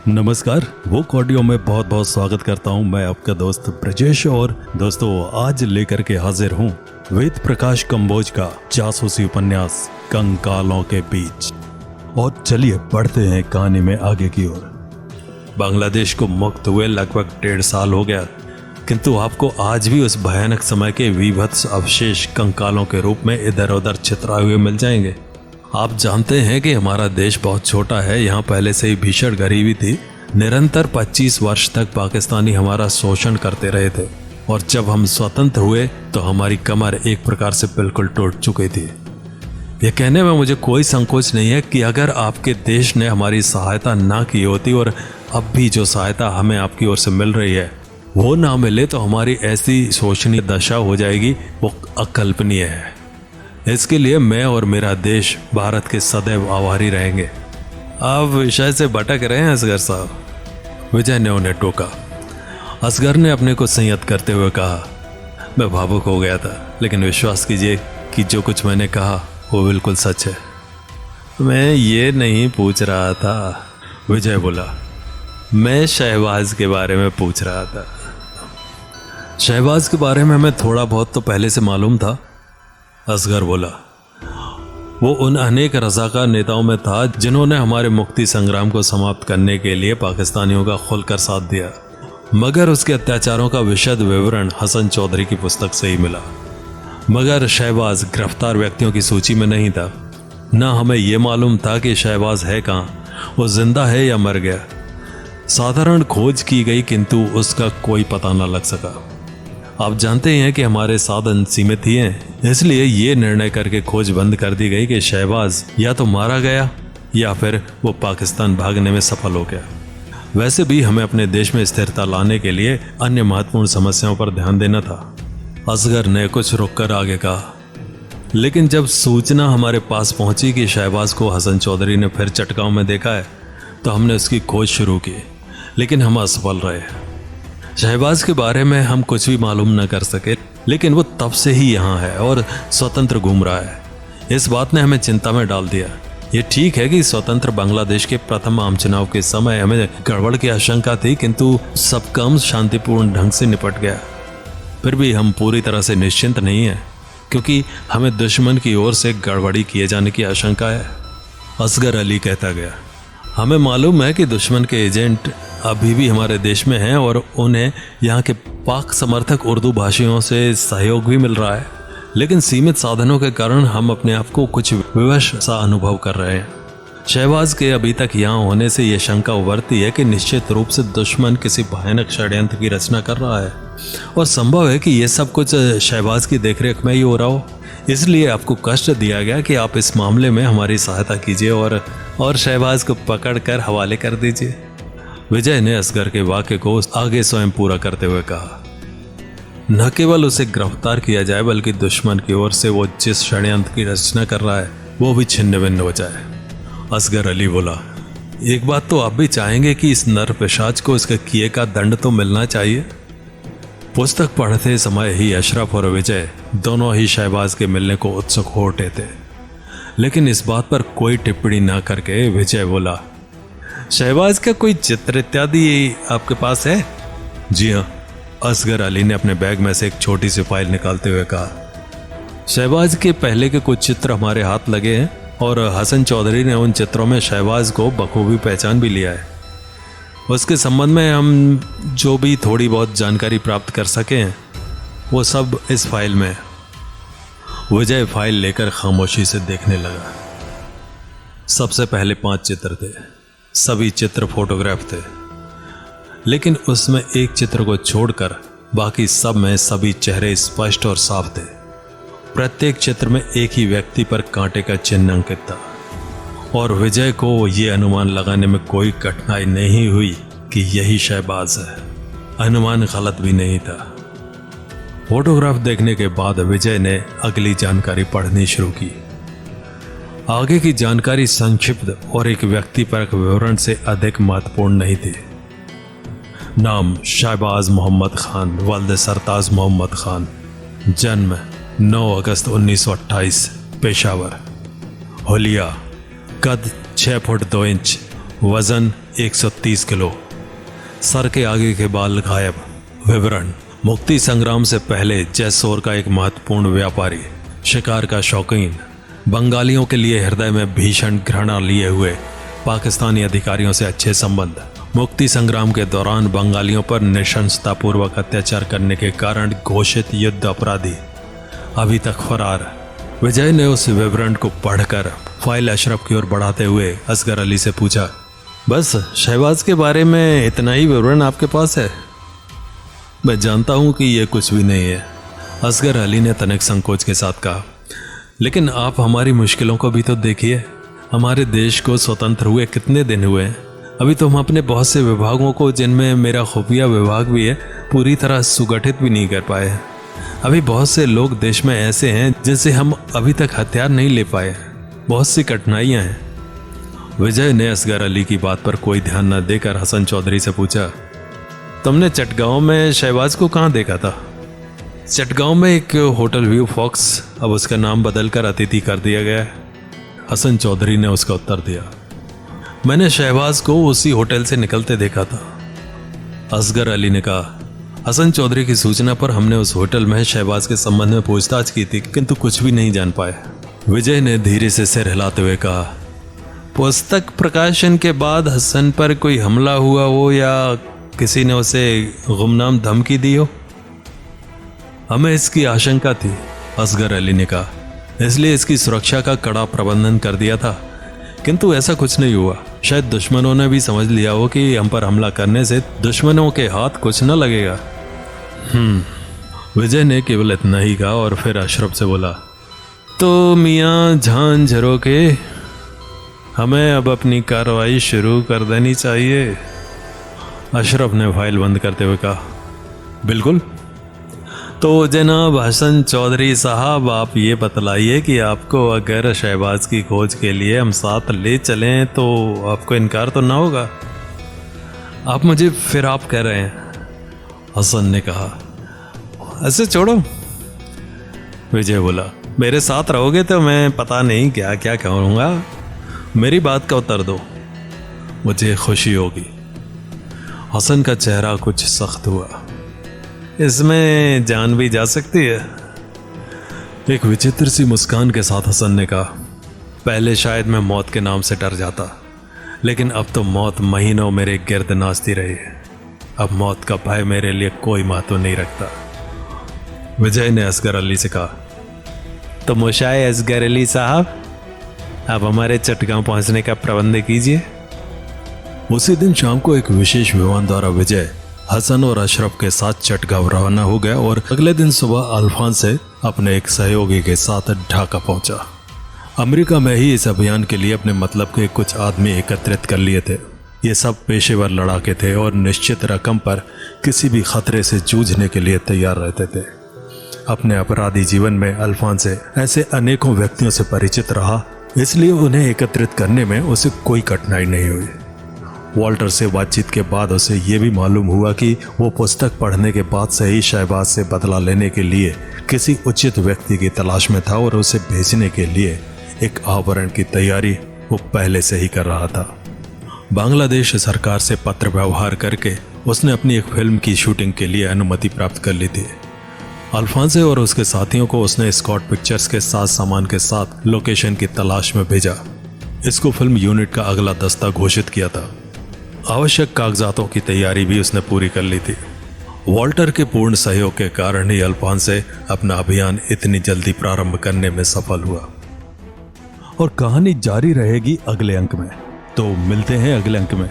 नमस्कार, वोक ऑडियो में बहुत बहुत स्वागत करता हूं। मैं आपका दोस्त ब्रजेश और दोस्तों आज लेकर के हाजिर हूं वेद प्रकाश कंबोज का जासूसी उपन्यास कंकालों के बीच। और चलिए बढ़ते हैं कहानी में आगे की ओर। बांग्लादेश को मुक्त हुए लगभग 1.5 साल हो गया, किंतु आपको आज भी उस भयानक समय के विभत्स अवशेष कंकालों के रूप में इधर उधर छितराए हुए मिल जाएंगे। आप जानते हैं कि हमारा देश बहुत छोटा है, यहाँ पहले से ही भीषण गरीबी थी। निरंतर 25 वर्ष तक पाकिस्तानी हमारा शोषण करते रहे थे और जब हम स्वतंत्र हुए तो हमारी कमर एक प्रकार से बिल्कुल टूट चुकी थी। ये कहने में मुझे कोई संकोच नहीं है कि अगर आपके देश ने हमारी सहायता ना की होती और अब भी जो सहायता हमें आपकी ओर से मिल रही है वो ना मिले तो हमारी ऐसी शोषणीय दशा हो जाएगी, वो अकल्पनीय है। इसके लिए मैं और मेरा देश भारत के सदैव आभारी रहेंगे। आप विषय से भटक रहे हैं असगर साहब, विजय ने उन्हें टोका। असगर ने अपने को संयत करते हुए कहा, मैं भावुक हो गया था, लेकिन विश्वास कीजिए कि जो कुछ मैंने कहा वो बिल्कुल सच है। मैं ये नहीं पूछ रहा था, विजय बोला, मैं शहबाज के बारे में पूछ रहा था। शहबाज के बारे में हमें थोड़ा बहुत तो पहले से मालूम था, असगर बोला। वो उन अनेक रज़ाकार नेताओं में था जिन्होंने हमारे मुक्ति संग्राम को समाप्त करने के लिए पाकिस्तानियों का खुलकर साथ दिया, मगर उसके अत्याचारों का विशद विवरण हसन चौधरी की पुस्तक से ही मिला। मगर शहबाज गिरफ्तार व्यक्तियों की सूची में नहीं था। ना हमें ये मालूम था कि शहबाज है कहाँ, वो जिंदा है या मर गया। साधारण खोज की गई किंतु उसका कोई पता न लग सका। आप जानते हैं कि हमारे साधन सीमित ही हैं, इसलिए ये निर्णय करके खोज बंद कर दी गई कि शहबाज या तो मारा गया या फिर वो पाकिस्तान भागने में सफल हो गया। वैसे भी हमें अपने देश में स्थिरता लाने के लिए अन्य महत्वपूर्ण समस्याओं पर ध्यान देना था। असगर ने कुछ रुककर आगे कहा, लेकिन जब सूचना हमारे पास पहुंची कि शहबाज को हसन चौधरी ने फिर चटगांव में देखा है तो हमने उसकी खोज शुरू की, लेकिन हम असफल रहे। शहबाज के बारे में हम कुछ भी मालूम न कर सके, लेकिन वो तब से ही यहाँ है और स्वतंत्र घूम रहा है। इस बात ने हमें चिंता में डाल दिया। ये ठीक है कि स्वतंत्र बांग्लादेश के प्रथम आम चुनाव के समय हमें गड़बड़ की आशंका थी, किंतु सब काम शांतिपूर्ण ढंग से निपट गया। फिर भी हम पूरी तरह से निश्चिंत नहीं हैं, क्योंकि हमें दुश्मन की ओर से गड़बड़ी किए जाने की आशंका है। असगर अली कहता गया, हमें मालूम है कि दुश्मन के एजेंट अभी भी हमारे देश में हैं और उन्हें यहाँ के पाक समर्थक उर्दू भाषियों से सहयोग भी मिल रहा है, लेकिन सीमित साधनों के कारण हम अपने आप को कुछ विवश सा अनुभव कर रहे हैं। शहबाज के अभी तक यहाँ होने से ये शंका उभरती है कि निश्चित रूप से दुश्मन किसी भयानक षड्यंत्र की रचना कर रहा है और संभव है कि ये सब कुछ शहबाज की देखरेख में ही हो रहा हो। इसलिए आपको कष्ट दिया गया कि आप इस मामले में हमारी सहायता कीजिए और शहबाज को पकड़कर हवाले कर दीजिए। विजय ने असगर के वाक्य को आगे स्वयं पूरा करते हुए कहा, न केवल उसे गिरफ्तार किया जाए बल्कि दुश्मन की ओर से वो जिस षड्यंत्र की रचना कर रहा है वो भी छिन्न भिन्न हो जाए। असगर अली बोला, एक बात तो आप भी चाहेंगे कि इस नर पिशाच को इसके किए का दंड तो मिलना चाहिए। पुस्तक पढ़ते समय ही अशरफ और विजय दोनों ही शहबाज के मिलने को उत्सुक हो उठे थे, लेकिन इस बात पर कोई टिप्पणी ना करके विजय बोला, शहबाज का कोई चित्र इत्यादि आपके पास है? जी हाँ, असगर अली ने अपने बैग में से एक छोटी सी फाइल निकालते हुए कहा। शहबाज के पहले के कुछ चित्र हमारे हाथ लगे हैं और हसन चौधरी ने उन चित्रों में शहबाज को बखूबी पहचान भी लिया है। उसके संबंध में हम जो भी थोड़ी बहुत जानकारी प्राप्त कर सके हैं वो सब इस फाइल में। विजय फाइल लेकर खामोशी से देखने लगा। सबसे पहले 5 चित्र थे, सभी चित्र फोटोग्राफ थे, लेकिन उसमें एक चित्र को छोड़कर बाकी सब में सभी चेहरे स्पष्ट और साफ थे। प्रत्येक चित्र में एक ही व्यक्ति पर कांटे का चिन्ह अंकित था और विजय को ये अनुमान लगाने में कोई कठिनाई नहीं हुई कि यही शहबाज है। अनुमान गलत भी नहीं था। फोटोग्राफ देखने के बाद विजय ने अगली जानकारी पढ़नी शुरू की। आगे की जानकारी संक्षिप्त और एक व्यक्तिपरक विवरण से अधिक महत्वपूर्ण नहीं थी। नाम शहबाज मोहम्मद खान वल्द सरताज मोहम्मद खान, जन्म 9 अगस्त 1928, पेशावर। हुलिया, कद 6 फुट 2 इंच, वजन 130 किलो, सर के आगे के बाल गायब। विवरण: मुक्ति संग्राम से पहले जैसोर का एक महत्वपूर्ण व्यापारी, शिकार का शौकीन, बंगालियों के लिए हृदय में भीषण घृणा लिए हुए, पाकिस्तानी अधिकारियों से अच्छे संबंध, मुक्ति संग्राम के दौरान बंगालियों पर नृशंसतापूर्वक अत्याचार करने के कारण घोषित युद्ध अपराधी, अभी तक फरार। विजय ने उस विवरण को पढ़कर फाइल अशरफ की ओर बढ़ाते हुए असगर अली से पूछा, बस शहबाज के बारे में इतना ही विवरण आपके पास है? मैं जानता हूं कि यह कुछ भी नहीं है, असगर अली ने तनिक संकोच के साथ कहा, लेकिन आप हमारी मुश्किलों को भी तो देखिए। हमारे देश को स्वतंत्र हुए कितने दिन हुए हैं? अभी तो हम अपने बहुत से विभागों को, जिनमें मेरा खुफिया विभाग भी है, पूरी तरह सुगठित भी नहीं कर पाए। अभी बहुत से लोग देश में ऐसे हैं जिनसे हम अभी तक हथियार नहीं ले पाए। बहुत सी कठिनाइयां हैं। विजय ने असगर अली की बात पर कोई ध्यान न देकर हसन चौधरी से पूछा, तुमने चटगांव में शहबाज को कहाँ देखा था? चटगांव में एक होटल व्यू फॉक्स, अब उसका नाम बदलकर अतिथि कर दिया गया है। हसन चौधरी ने उसका उत्तर दिया, मैंने शहबाज को उसी होटल से निकलते देखा था। असगर अली ने कहा, हसन चौधरी की सूचना पर हमने उस होटल में शहबाज के संबंध में पूछताछ की थी, किंतु कुछ भी नहीं जान पाए। विजय ने धीरे से सिर हिलाते हुए कहा, पुस्तक प्रकाशन के बाद हसन पर कोई हमला हुआ हो या किसी ने उसे गुमनाम धमकी दी हो? हमें इसकी आशंका थी, असगर अली ने कहा, इसलिए इसकी सुरक्षा का कड़ा प्रबंधन कर दिया था, किंतु ऐसा कुछ नहीं हुआ। शायद दुश्मनों ने भी समझ लिया हो कि हम पर हमला करने से दुश्मनों के हाथ कुछ न लगेगा। विजय ने केवल इतना ही कहा और फिर अशरफ से बोला, तो मियाँ झांझरों के, हमें अब अपनी कार्रवाई शुरू कर देनी चाहिए। अशरफ ने फाइल बंद करते हुए कहा, बिल्कुल। तो जनाब हसन चौधरी साहब, आप ये बतलाइए कि आपको अगर शहबाज की खोज के लिए हम साथ ले चलें तो आपको इनकार तो ना होगा? आप मुझे फिर आप कह रहे हैं, हसन ने कहा। ऐसे छोड़ो, विजय बोला, मेरे साथ रहोगे तो मैं पता नहीं क्या क्या कहूँगा। मेरी बात का उत्तर दो, मुझे खुशी होगी। हसन का चेहरा कुछ सख्त हुआ। इसमें जान भी जा सकती है? एक विचित्र सी मुस्कान के साथ हसन ने कहा, पहले शायद मैं मौत के नाम से डर जाता, लेकिन अब तो मौत महीनों मेरे गिर्द नाचती रही है। अब मौत का भय मेरे लिए कोई महत्व नहीं रखता। विजय ने असगर अली से कहा, तो मुशाए असगर अली साहब, आप हमारे चटगांव पहुंचने का प्रबंध कीजिए। उसी दिन शाम को एक विशेष विमान द्वारा विजय हसन और अशरफ के साथ चटगांव रवाना हो गया और अगले दिन सुबह अल्फांस से अपने एक सहयोगी के साथ ढाका पहुंचा। अमेरिका में ही इस अभियान के लिए अपने मतलब के कुछ आदमी एकत्रित कर लिए थे। ये सब पेशेवर लड़ाके थे और निश्चित रकम पर किसी भी खतरे से जूझने के लिए तैयार रहते थे। अपने अपराधी जीवन में अल्फांस से ऐसे अनेकों व्यक्तियों से परिचित रहा, इसलिए उन्हें एकत्रित करने में उसे कोई कठिनाई नहीं हुई। वॉल्टर से बातचीत के बाद उसे ये भी मालूम हुआ कि वो पुस्तक पढ़ने के बाद से ही शहबाज से बदला लेने के लिए किसी उचित व्यक्ति की तलाश में था और उसे भेजने के लिए एक आवरण की तैयारी वो पहले से ही कर रहा था। बांग्लादेश सरकार से पत्र व्यवहार करके उसने अपनी एक फिल्म की शूटिंग के लिए अनुमति प्राप्त कर ली थी। अल्फांसे और उसके साथियों को उसने स्कॉट पिक्चर्स के साथ सामान के साथ लोकेशन की तलाश में भेजा। इसको फिल्म यूनिट का अगला दस्ता घोषित किया था। आवश्यक कागजातों की तैयारी भी उसने पूरी कर ली थी। वॉल्टर के पूर्ण सहयोग के कारण ही अल्फांसे अपना अभियान इतनी जल्दी प्रारंभ करने में सफल हुआ। और कहानी जारी रहेगी अगले अंक में। तो मिलते हैं अगले अंक में।